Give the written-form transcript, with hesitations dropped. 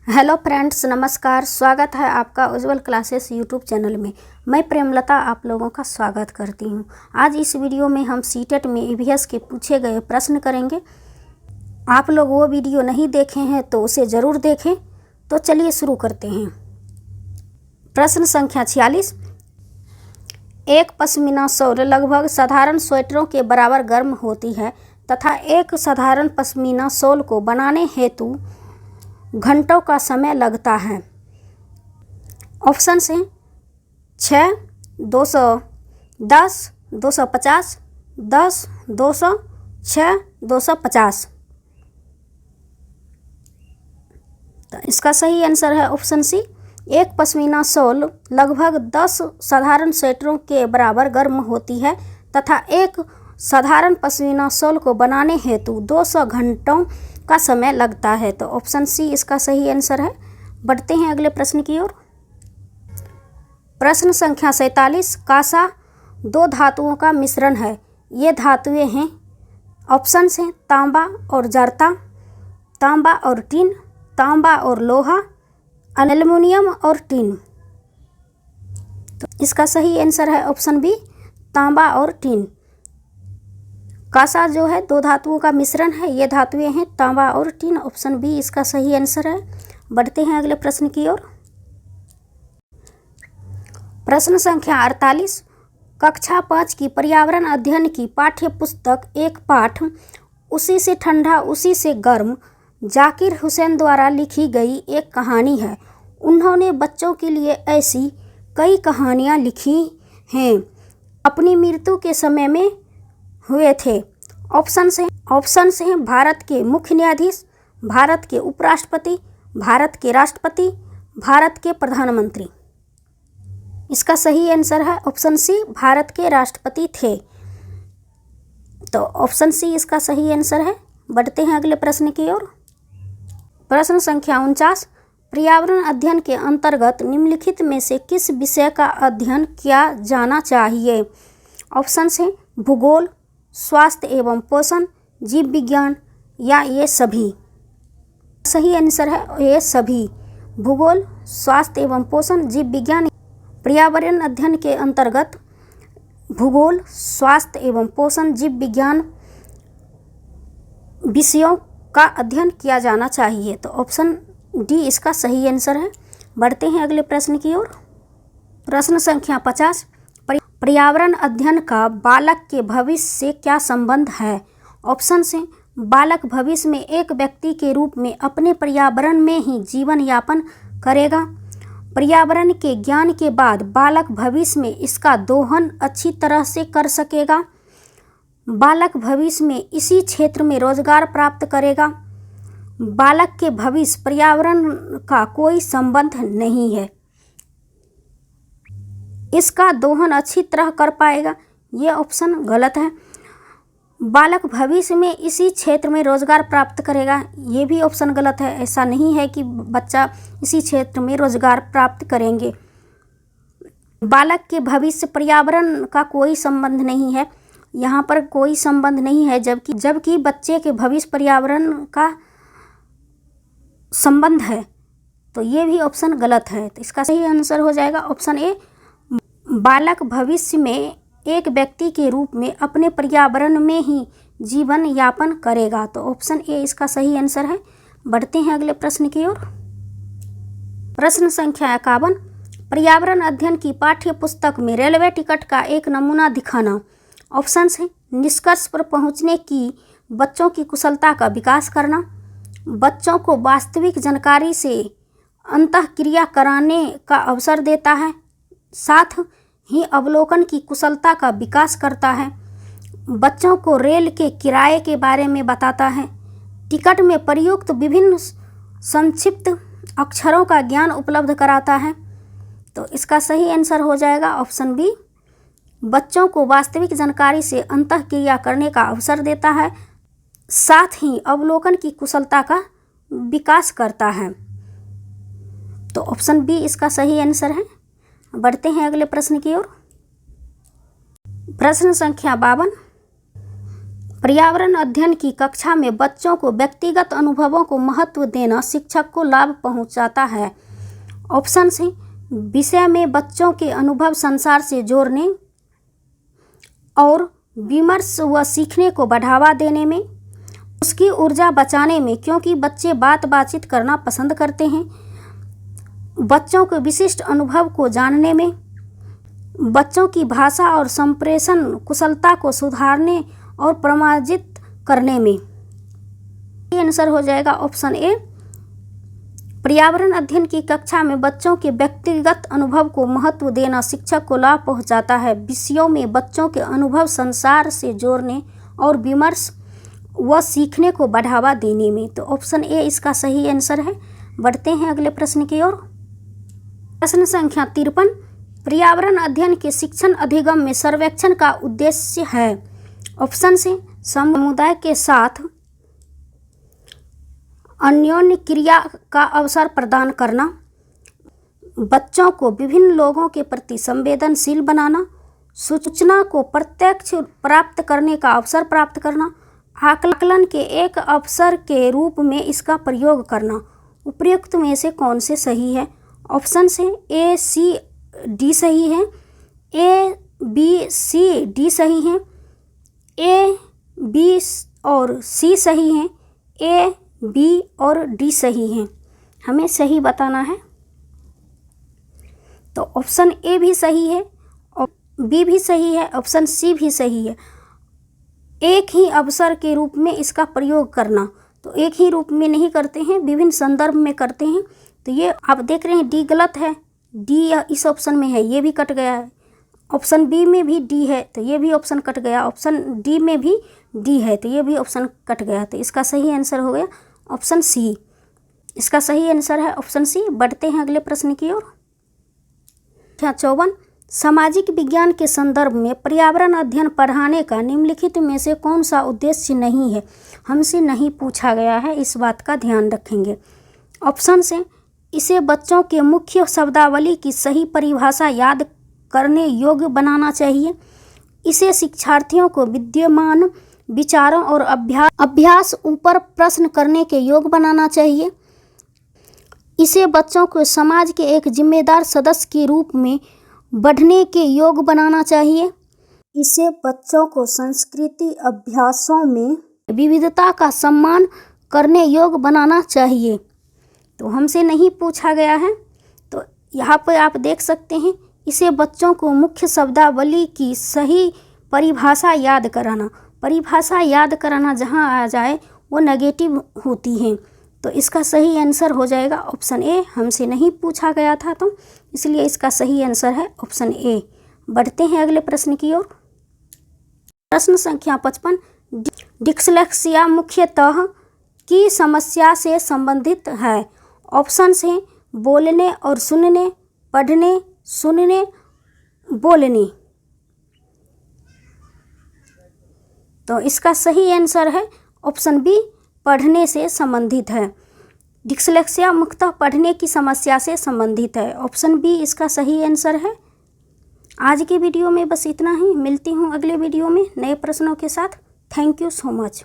Hello friends, नमस्कार। स्वागत है आपका उज्जवल क्लासेस यूट्यूब चैनल में। मैं प्रेमलता आप लोगों का स्वागत करती हूं। आज इस वीडियो में हम सीटेट में ईवीएस के पूछे गए प्रश्न करेंगे। आप लोग वो वीडियो नहीं देखे हैं तो उसे ज़रूर देखें। तो चलिए शुरू करते हैं। प्रश्न संख्या 46। एक पश्मीना शॉल लगभग साधारण स्वेटरों के बराबर गर्म होती है तथा एक साधारण पश्मीना शॉल को बनाने हेतु घंटों का समय लगता है। ऑप्शन से 6, 210, 250, 10, 200, 6, 250। तो इसका सही आंसर है ऑप्शन सी। एक पश्मीना शॉल लगभग 10 साधारण स्वेटरों के बराबर गर्म होती है तथा एक साधारण पश्मीना शॉल को बनाने हेतु 200 घंटों का समय लगता है। तो ऑप्शन सी इसका सही आंसर है। बढ़ते हैं अगले प्रश्न की ओर। प्रश्न संख्या 47। कांसा दो धातुओं का मिश्रण है। ये धातुएं हैं। ऑप्शन हैं तांबा और जर्ता, तांबा और टिन, तांबा और लोहा, एल्युमिनियम और टिन। तो इसका सही आंसर है ऑप्शन बी, तांबा और टिन। कांसा जो है दो धातुओं का मिश्रण है। ये धातुएं हैं तांबा और टिन। ऑप्शन बी इसका सही आंसर है। बढ़ते हैं अगले प्रश्न की ओर। प्रश्न संख्या 48। कक्षा 5 की पर्यावरण अध्ययन की पाठ्य पुस्तक एक पाठ उसी से ठंडा उसी से गर्म जाकिर हुसैन द्वारा लिखी गई एक कहानी है। उन्होंने बच्चों के लिए ऐसी कई कहानियाँ लिखी हैं अपनी मृत्यु के समय में हुए थे। ऑप्शन हैं भारत के मुख्य न्यायाधीश, भारत के उपराष्ट्रपति, भारत के राष्ट्रपति, भारत के प्रधानमंत्री। इसका सही आंसर है ऑप्शन सी, भारत के राष्ट्रपति थे। तो ऑप्शन सी इसका सही आंसर है। बढ़ते हैं अगले प्रश्न की ओर। प्रश्न संख्या 49। पर्यावरण अध्ययन के अंतर्गत निम्नलिखित में से किस विषय का अध्ययन किया जाना चाहिए? ऑप्शन हैं भूगोल, स्वास्थ्य एवं पोषण, जीव विज्ञान या ये सभी। सही आंसर है ये सभी। भूगोल, स्वास्थ्य एवं पोषण, जीव विज्ञान। पर्यावरण अध्ययन के अंतर्गत भूगोल, स्वास्थ्य एवं पोषण, जीव विज्ञान विषयों का अध्ययन किया जाना चाहिए। तो ऑप्शन डी इसका सही आंसर है। बढ़ते हैं अगले प्रश्न की ओर। प्रश्न संख्या 50। पर्यावरण अध्ययन का बालक के भविष्य से क्या संबंध है? ऑप्शन से बालक भविष्य में एक व्यक्ति के रूप में अपने पर्यावरण में ही जीवन यापन करेगा। पर्यावरण के ज्ञान के बाद बालक भविष्य में इसका दोहन अच्छी तरह से कर सकेगा। बालक भविष्य में इसी क्षेत्र में रोजगार प्राप्त करेगा। बालक के भविष्य पर्यावरण का कोई संबंध नहीं है। इसका दोहन अच्छी तरह कर पाएगा। ये ऑप्शन गलत है। बालक भविष्य में इसी क्षेत्र में रोजगार प्राप्त करेगा, ये भी ऑप्शन गलत है। ऐसा नहीं है कि बच्चा इसी क्षेत्र में रोजगार प्राप्त करेंगे। बालक के भविष्य पर्यावरण का कोई संबंध नहीं है। यहाँ पर कोई संबंध नहीं है, जबकि बच्चे के भविष्य पर्यावरण का संबंध है। तो ये भी ऑप्शन गलत है। तो इसका सही आंसर हो जाएगा ऑप्शन ए, बालक भविष्य में एक व्यक्ति के रूप में अपने पर्यावरण में ही जीवन यापन करेगा। तो ऑप्शन ए इसका सही आंसर है। बढ़ते हैं अगले प्रश्न की ओर। प्रश्न संख्या 51। पर्यावरण अध्ययन की पाठ्य पुस्तक में रेलवे टिकट का एक नमूना दिखाना। ऑप्शन है निष्कर्ष पर पहुंचने की बच्चों की कुशलता का विकास करना, बच्चों को वास्तविक जानकारी से अंतःक्रिया कराने का अवसर देता है, साथ ही अवलोकन की कुशलता का विकास करता है, बच्चों को रेल के किराए के बारे में बताता है, टिकट में प्रयुक्त विभिन्न संक्षिप्त अक्षरों का ज्ञान उपलब्ध कराता है। तो इसका सही आंसर हो जाएगा ऑप्शन बी, बच्चों को वास्तविक जानकारी से अंतःक्रिया करने का अवसर देता है, साथ ही अवलोकन की कुशलता का विकास करता है। तो ऑप्शन बी इसका सही आंसर है। बढ़ते हैं अगले प्रश्न की ओर। प्रश्न संख्या 52। पर्यावरण अध्ययन की कक्षा में बच्चों को व्यक्तिगत अनुभवों को महत्व देना शिक्षक को लाभ पहुंचाता है। ऑप्शन सी, विषय में बच्चों के अनुभव संसार से जोड़ने और विमर्श व सीखने को बढ़ावा देने में, उसकी ऊर्जा बचाने में, क्योंकि बच्चे बातचीत करना पसंद करते हैं, बच्चों के विशिष्ट अनुभव को जानने में, बच्चों की भाषा और संप्रेषण कुशलता को सुधारने और प्रमाणित करने में। ये आंसर हो जाएगा ऑप्शन ए। पर्यावरण अध्ययन की कक्षा में बच्चों के व्यक्तिगत अनुभव को महत्व देना शिक्षक को लाभ पहुंचाता है। विषयों में बच्चों के अनुभव संसार से जोड़ने और विमर्श व सीखने को बढ़ावा देने में। तो ऑप्शन ए इसका सही आंसर है। बढ़ते हैं अगले प्रश्न की ओर। प्रश्न संख्या 53। पर्यावरण अध्ययन के शिक्षण अधिगम में सर्वेक्षण का उद्देश्य है। ऑप्शन से, समुदाय के साथ अन्योन्य क्रिया का अवसर प्रदान करना, बच्चों को विभिन्न लोगों के प्रति संवेदनशील बनाना, सूचना को प्रत्यक्ष प्राप्त करने का अवसर प्राप्त करना, आकलन के एक अवसर के रूप में इसका प्रयोग करना। उपयुक्त में से कौन से सही है? ऑप्शन से ए, सी, डी सही है, ए, बी, सी, डी सही है, ए, बी और सी सही हैं, ए, बी और डी सही हैं। हमें सही बताना है। तो ऑप्शन ए भी सही है, बी भी सही है, ऑप्शन सी भी सही है। एक ही अवसर के रूप में इसका प्रयोग करना, तो एक ही रूप में नहीं करते हैं, विभिन्न संदर्भ में करते हैं। तो ये आप देख रहे हैं डी गलत है, डी इस ऑप्शन में है, ये भी कट गया है। ऑप्शन बी में भी डी है, तो ये भी ऑप्शन कट गया। ऑप्शन डी में भी डी है, तो ये भी ऑप्शन कट गया। तो इसका सही आंसर हो गया ऑप्शन सी। इसका सही आंसर है ऑप्शन सी। बढ़ते हैं अगले प्रश्न की ओर। 54। सामाजिक विज्ञान के संदर्भ में पर्यावरण अध्ययन पढ़ाने का निम्नलिखित में से कौन सा उद्देश्य नहीं है? हमसे नहीं पूछा गया है, इस बात का ध्यान रखेंगे। ऑप्शन से, इसे बच्चों के मुख्य शब्दावली की सही परिभाषा याद करने योग्य बनाना चाहिए, इसे शिक्षार्थियों को विद्यमान विचारों और अभ्यास ऊपर प्रश्न करने के योग्य बनाना चाहिए, इसे बच्चों को समाज के एक जिम्मेदार सदस्य के रूप में बढ़ने के योग्य बनाना चाहिए, इसे बच्चों को संस्कृति अभ्यासों में विविधता का सम्मान करने योग्य बनाना चाहिए। तो हमसे नहीं पूछा गया है, तो यहाँ पर आप देख सकते हैं, इसे बच्चों को मुख्य शब्दावली की सही परिभाषा याद कराना। परिभाषा याद कराना जहाँ आ जाए वो नेगेटिव होती हैं, तो इसका सही आंसर हो जाएगा ऑप्शन ए। हमसे नहीं पूछा गया था, तो इसलिए इसका सही आंसर है ऑप्शन ए। बढ़ते हैं अगले प्रश्न की ओर। प्रश्न संख्या 55। डिस्लेक्सिया मुख्यतः की समस्या से संबंधित है। ऑप्शन से, बोलने और सुनने, पढ़ने, सुनने, बोलने। तो इसका सही आंसर है ऑप्शन बी, पढ़ने से संबंधित है। डिस्लेक्सिया मुख्यतः पढ़ने की समस्या से संबंधित है। ऑप्शन बी इसका सही आंसर है। आज की वीडियो में बस इतना ही। मिलती हूँ अगले वीडियो में नए प्रश्नों के साथ। Thank you so much.